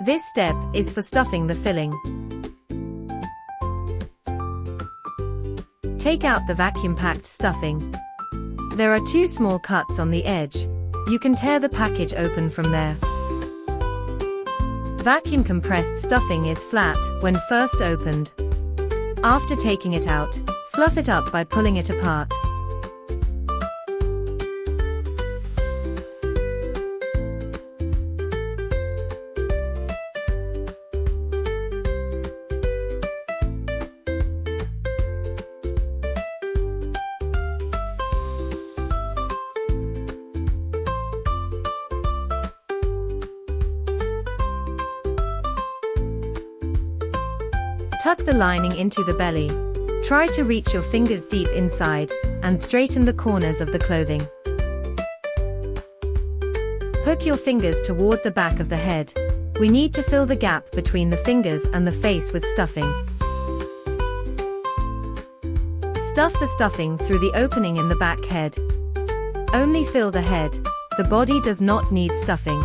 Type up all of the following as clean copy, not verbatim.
This step is for stuffing the filling. Take out the vacuum-packed stuffing. There are 2 small cuts on the edge. You can tear the package open from there. Vacuum compressed stuffing is flat when first opened. After taking it out, fluff it up by pulling it apart. Tuck the lining into the belly. Try to reach your fingers deep inside, and straighten the corners of the clothing. Hook your fingers toward the back of the head. We need to fill the gap between the fingers and the face with stuffing. Stuff the stuffing through the opening in the back head. Only fill the head. The body does not need stuffing.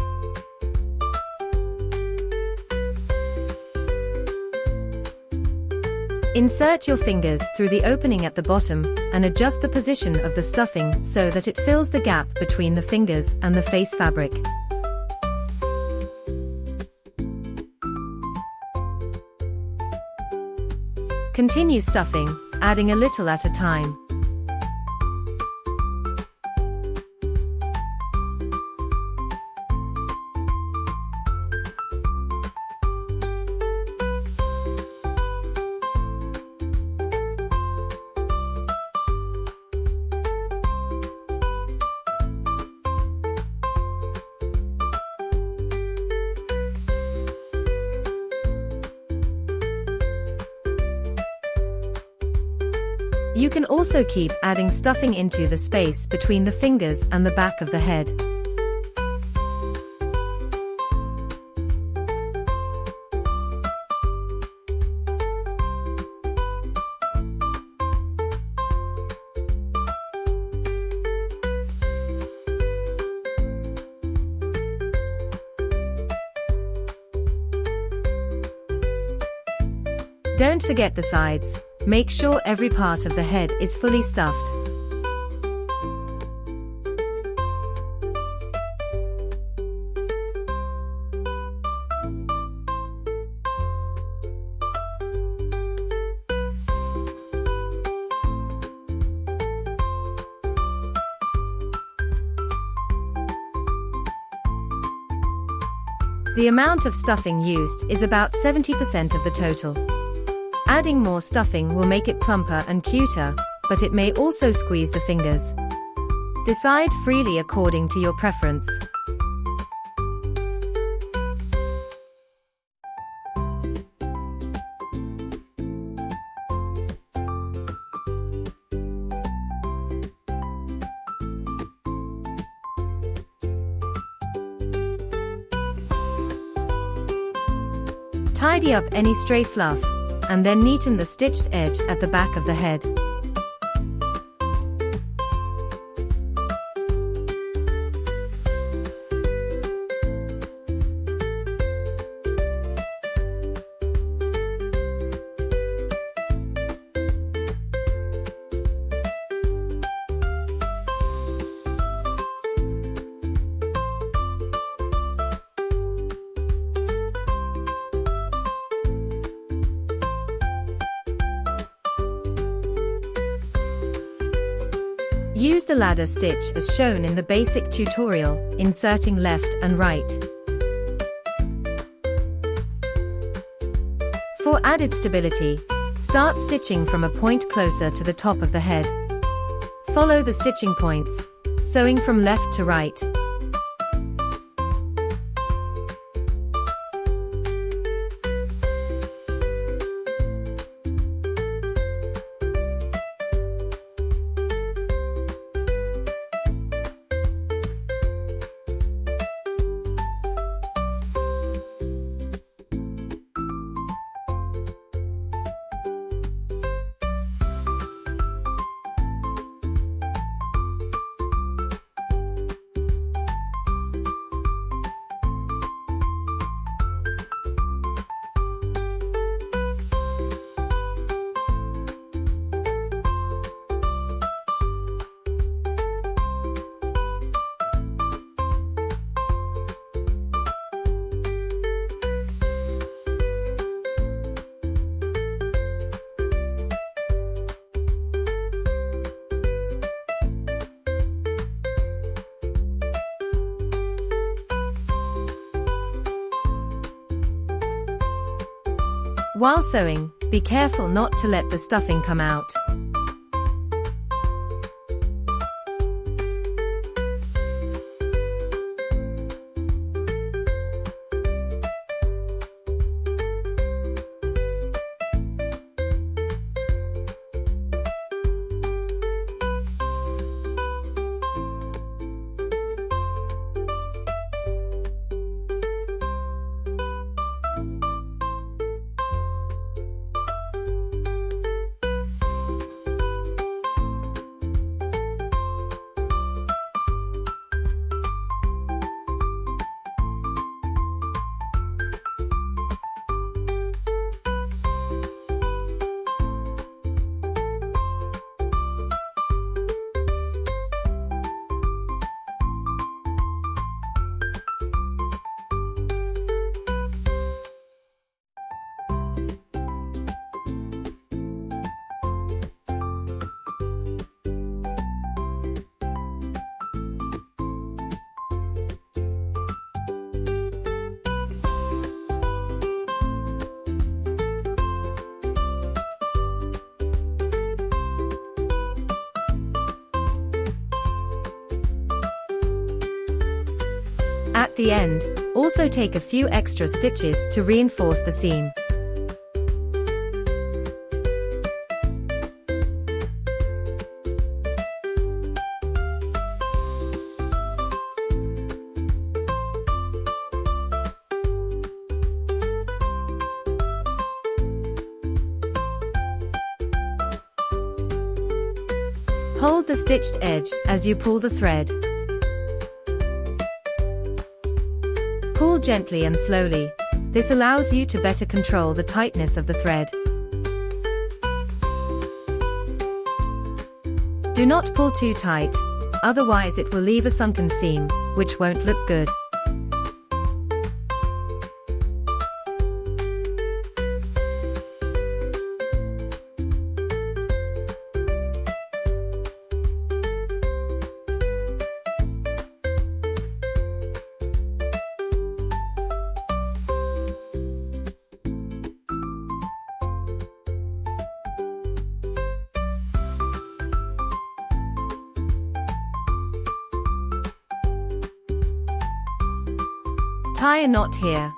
Insert your fingers through the opening at the bottom, and adjust the position of the stuffing so that it fills the gap between the fingers and the face fabric. Continue stuffing, adding a little at a time. You can also keep adding stuffing into the space between the fingers and the back of the head. Don't forget the sides. Make sure every part of the head is fully stuffed. The amount of stuffing used is about 70% of the total. Adding more stuffing will make it plumper and cuter, but it may also squeeze the fingers. Decide freely according to your preference. Tidy up any stray fluff, and then neaten the stitched edge at the back of the head. Use the ladder stitch as shown in the basic tutorial, inserting left and right. For added stability, start stitching from a point closer to the top of the head. Follow the stitching points, sewing from left to right. While sewing, be careful not to let the stuffing come out. At the end, also take a few extra stitches to reinforce the seam. Hold the stitched edge as you pull the thread. Pull gently and slowly. This allows you to better control the tightness of the thread. Do not pull too tight, otherwise it will leave a sunken seam, which won't look good. Tie a knot here.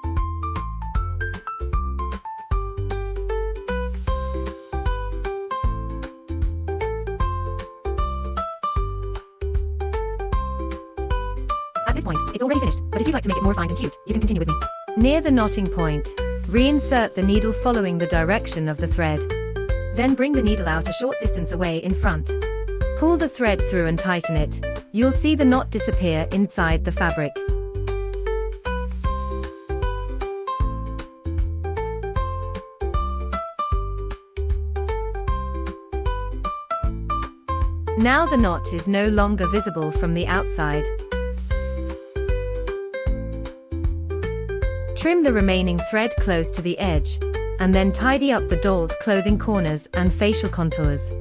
At this point, it's already finished, but if you'd like to make it more refined and cute, you can continue with me. Near the knotting point, reinsert the needle following the direction of the thread. Then bring the needle out a short distance away in front. Pull the thread through and tighten it. You'll see the knot disappear inside the fabric. Now the knot is no longer visible from the outside. Trim the remaining thread close to the edge, and then tidy up the doll's clothing corners and facial contours.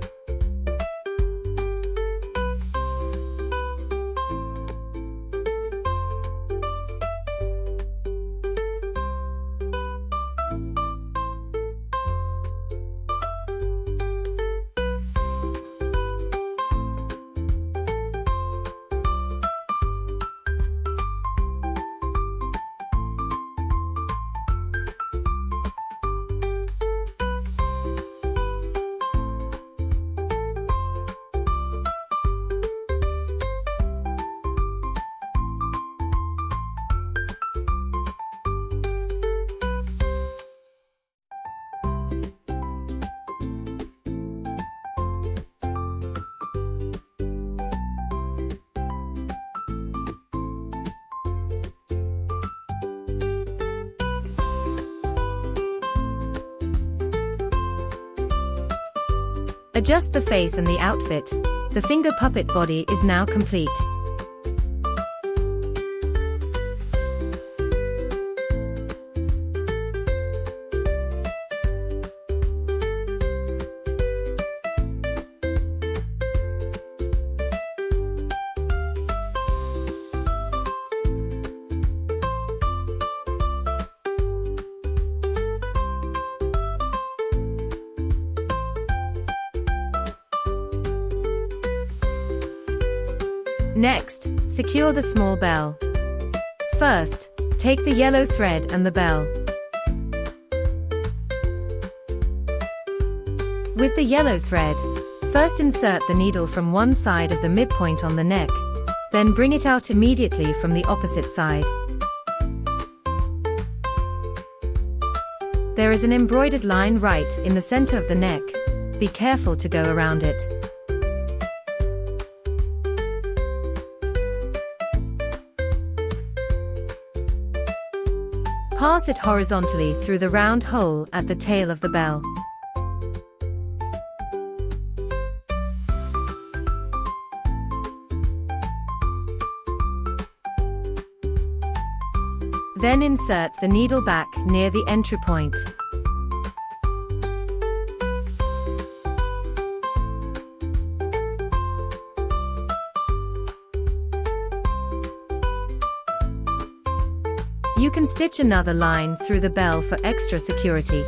Adjust the face and the outfit. The finger puppet body is now complete. Next, secure the small bell. First, take the yellow thread and the bell. With the yellow thread, first insert the needle from one side of the midpoint on the neck, then bring it out immediately from the opposite side. There is an embroidered line right in the center of the neck. Be careful to go around it. Pass it horizontally through the round hole at the tail of the bell. Then insert the needle back near the entry point. You can stitch another line through the bell for extra security.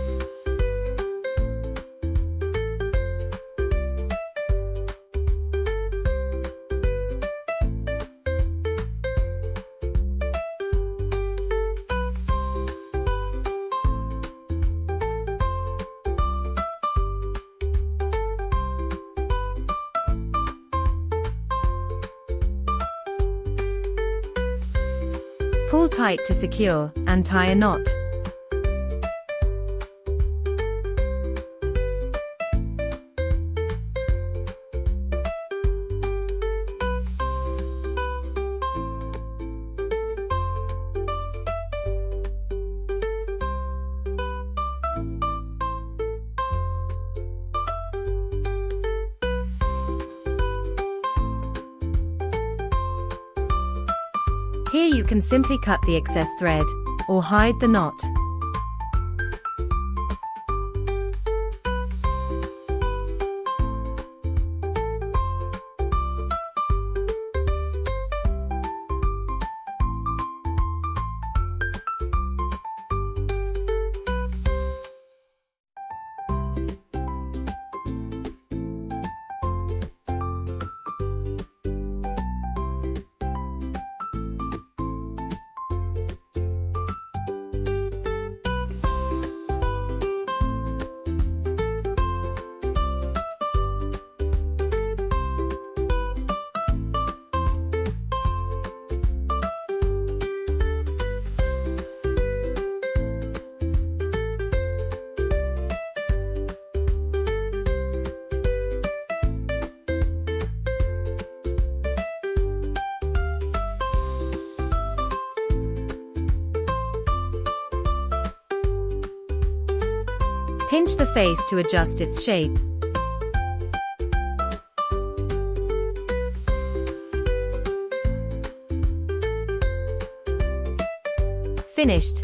Pull tight to secure, and tie a knot. Here you can simply cut the excess thread, or hide the knot. Pinch the face to adjust its shape. Finished!